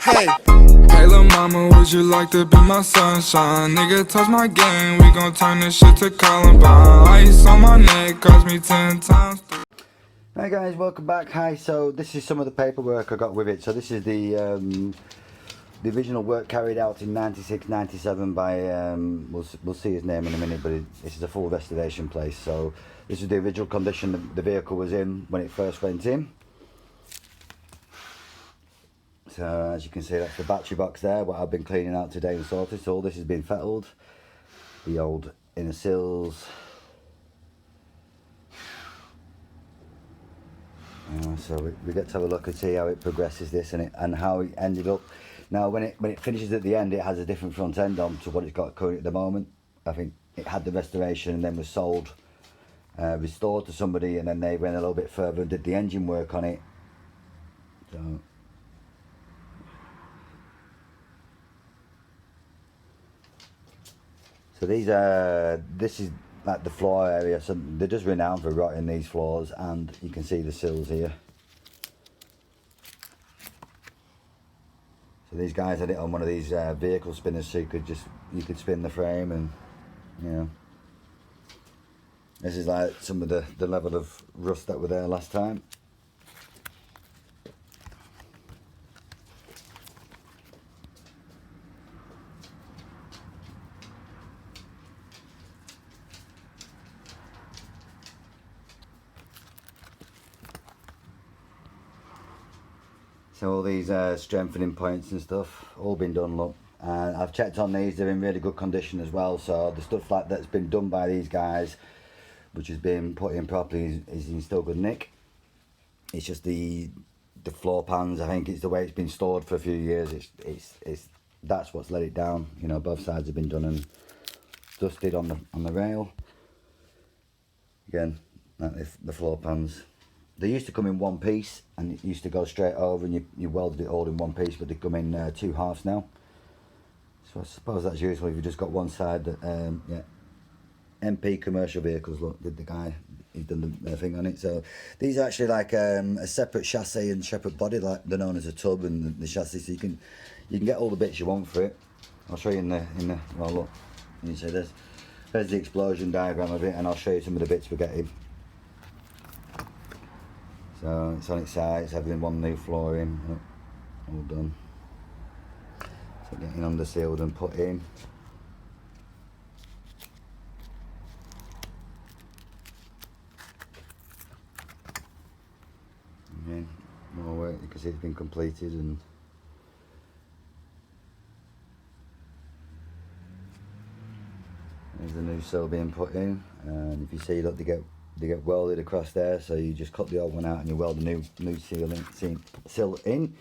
Hey. Hey lil' mama, would you like to be my sunshine? Nigga, touch my game, we gon' turn this shit to Columbine. Ice on my neck, cost me 10 times. Hi guys, welcome back. Hi, so this is some of the paperwork I got with it. So this is the original work carried out in 96, 97 by, we'll see his name in a minute, but this is a full restoration place. So this is the original condition the vehicle was in when it first went in. So as you can see, that's the battery box there, what I've been cleaning out today and sorted. So all this has been fettled. The old inner sills. So we get to have a look and see how it progresses this and how it ended up. Now when it finishes at the end, it has a different front end on to what it's got currently at the moment. I think it had the restoration and then was sold, restored to somebody, and then they went a little bit further and did the engine work on it. So this is like the floor area, so they're just renowned for rotting these floors, and you can see the sills here. So these guys had it on one of these vehicle spinners, so you could spin the frame, and you know, this is like some of the level of rust that were there last time. So all these strengthening points and stuff, all been done, look. And I've checked on these, they're in really good condition as well. So the stuff like that's been done by these guys, which has been put in properly, is in still good nick. It's just the floor pans, I think it's the way it's been stored for a few years. It's that's what's let it down. You know, both sides have been done and dusted on the rail. Again, like the floor pans. They used to come in one piece, and it used to go straight over, and you welded it all in one piece, but they come in two halves now. So I suppose that's useful if you've just got one side. That yeah, MP commercial vehicles. Look, did the guy? He's done the thing on it. So these are actually like a separate chassis and separate body, like they're known as a tub, and the chassis. So you can get all the bits you want for it. I'll show you in the well, look. You see there's the explosion diagram of it, and I'll show you some of the bits we're getting. So it's on its side, it's having one new flooring, all done. So getting under sealed and put in. Again, more work, you can see it's been completed, and there's the new sill being put in. And if you see, look, they get welded across there, so you just cut the old one out and you weld the new sill in.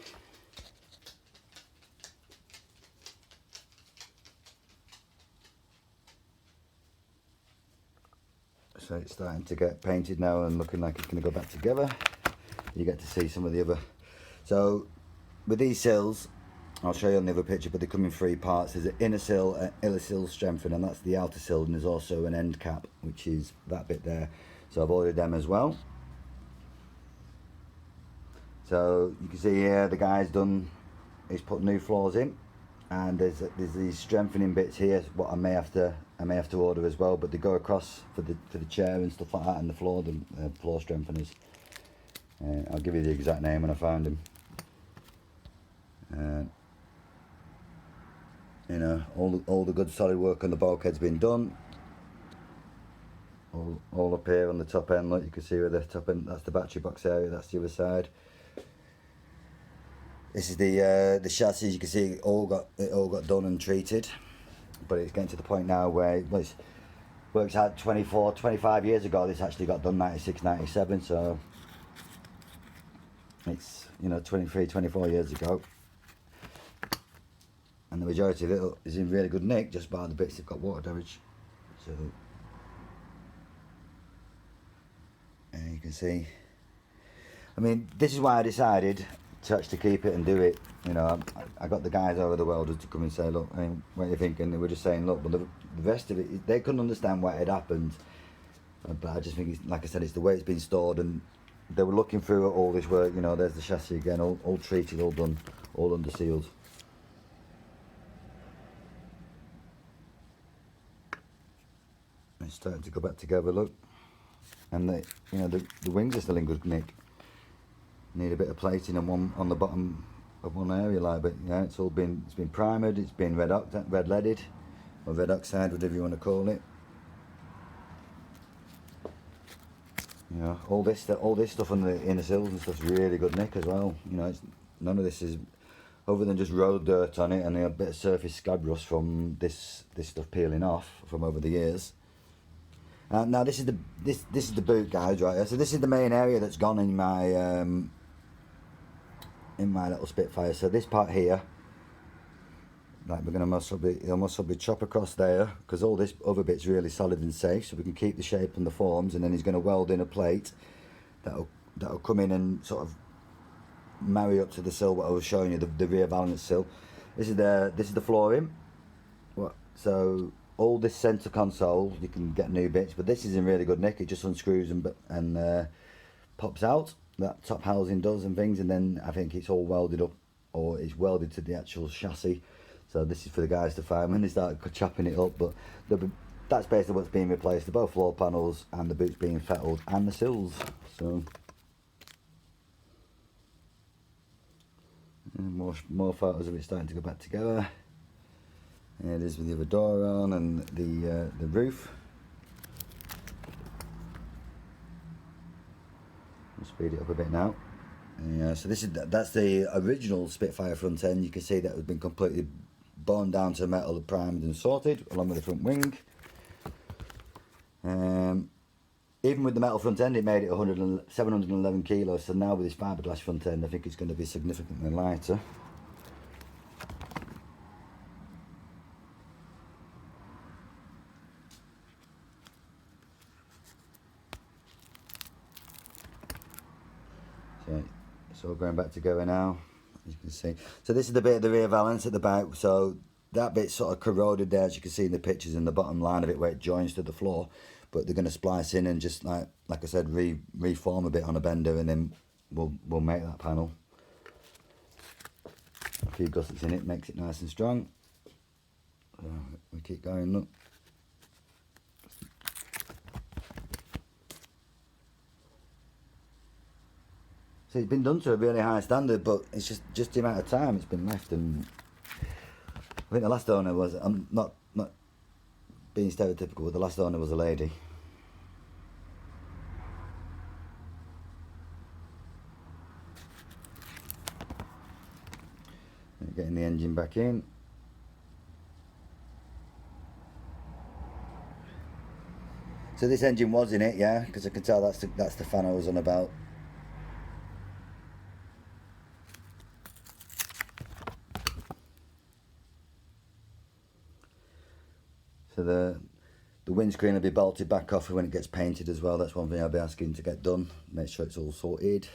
So it's starting to get painted now and looking like it's going to go back together. You get to see some of the other. So with these sills, I'll show you on the other picture, but they come in three parts. There's an inner sill, an inner sill strengthen, and that's the outer sill, and there's also an end cap, which is that bit there. So I've ordered them as well. So you can see here the guy's done, he's put new floors in, and there's these strengthening bits here, what I may have to order as well, but they go across for the chair and stuff like that, and the floor strengtheners. I'll give you the exact name when I find them. You know, all the good solid work on the bulkhead's been done. All up here on the top end, look, you can see where the top end, that's the battery box area, that's the other side. This is the chassis. You can see it all got done and treated, but it's getting to the point now where it works out 25 years ago. This actually got done 96, 97, so it's, you know, 23, 24 years ago. And the majority of it is in really good nick, just by the bits that got water damage. So, and you can see, I mean, this is why I decided to actually keep it and do it. You know, I got the guys over the welders to come and say, look, what do you think? And they were just saying, look, well, the rest of it, they couldn't understand what had happened. But I just think, it's, like I said, it's the way it's been stored, and they were looking through at all this work. You know, there's the chassis again, all treated, all done, all under sealed. It's starting to go back together, look. And the wings are still in good nick. Need a bit of plating on the bottom of one area, like, but yeah, it's been primered, it's been red leaded, or red oxide, whatever you want to call it. You know, all this stuff on the inner sills and stuff's really good nick as well. You know, none of this is other than just road dirt on it and a bit of surface scab rust from this stuff peeling off from over the years. Now this is the boot, guys, right? So this is the main area that's gone in my little Spitfire. So this part here, like, we're gonna most probably chop across there, because all this other bit's really solid and safe, so we can keep the shape and the forms, and then he's gonna weld in a plate that'll come in and sort of marry up to the sill what I was showing you, the rear valance sill. This is the flooring. So all this centre console, you can get new bits, but this is in really good nick. It just unscrews and pops out. That top housing does and things, and then I think it's all welded up, or it's welded to the actual chassis. So this is for the guys to find when they start chopping it up, but that's basically what's being replaced. The both floor panels and the boots being fettled and the sills. So and more photos of it starting to go back together. There it is with the other door on and the roof. I'll speed it up a bit now. Yeah, so that's the original Spitfire front end. You can see that it's been completely borne down to metal, primed and sorted, along with the front wing. Even with the metal front end, it made it 711 kilos. So now with this fiberglass front end, I think it's going to be significantly lighter. So it's all going back together now, as you can see. So this is the bit of the rear valance at the back. So that bit's sort of corroded there, as you can see in the pictures, in the bottom line of it where it joins to the floor. But they're going to splice in and just like I said, reform a bit on a bender, and then we'll make that panel. A few gussets in it makes it nice and strong. So we keep going. Look. So it's been done to a really high standard, but it's just the amount of time it's been left. And I think the last owner was, I'm not being stereotypical, but the last owner was a lady. Getting the engine back in. So this engine was in it, yeah, because I can tell that's the fan I was on about. So the windscreen will be bolted back off when it gets painted as well. That's one thing I'll be asking to get done. Make sure it's all sorted.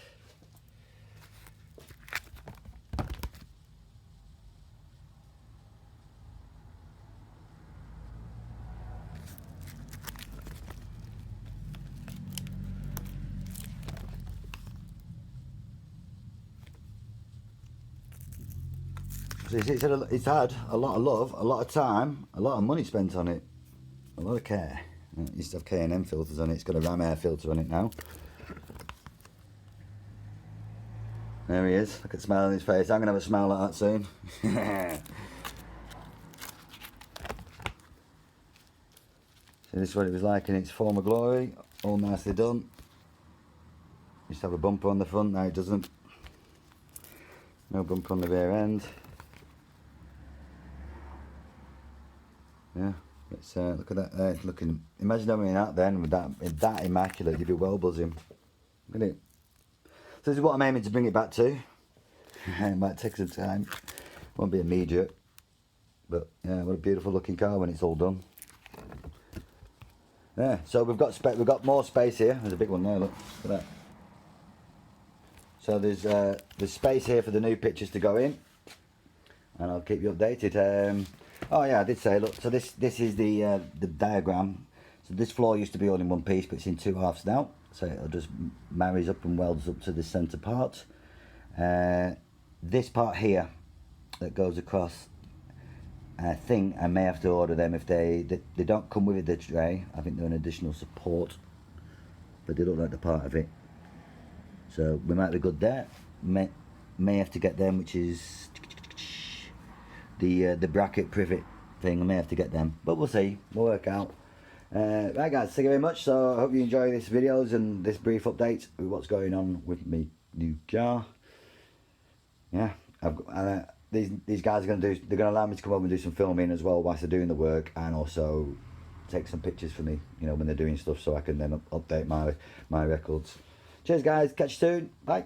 So it's had a lot of love, a lot of time, a lot of money spent on it, a lot of care. It used to have K&M filters on it. It's got a ram air filter on it now. There he is. Look at the smile on his face. I'm gonna have a smile like that soon. So this is what it was like in its former glory. All nicely done. Used to have a bumper on the front. Now it doesn't. No bumper on the rear end. Yeah, let's look at that there. It's looking. Imagine having that then with that immaculate. You'd be well buzzing. Look at it. So this is what I'm aiming to bring it back to. It might take some time. Won't be immediate, but yeah, what a beautiful looking car when it's all done. Yeah. So we've got more space here. There's a big one there. Look at that. So there's space here for the new pictures to go in, and I'll keep you updated. Oh yeah, I did say, look, so this is the diagram. So this floor used to be all in one piece, but it's in two halves now. so it'll just marries up and welds up to the centre part. This part here that goes across, I think I may have to order them if they don't come with the tray. I think they're an additional support, but they look like they're part of it, so we might be good there. May have to get them, which is the bracket privet thing. I may have to get them, but we'll see, we'll work out. Right guys, thank you very much. So I hope you enjoy this videos and this brief update with what's going on with me new car. Yeah, these guys are going to do, they're going to allow me to come over and do some filming as well whilst they're doing the work, and also take some pictures for me, you know, when they're doing stuff, so I can then update my records. Cheers guys, catch you soon, bye.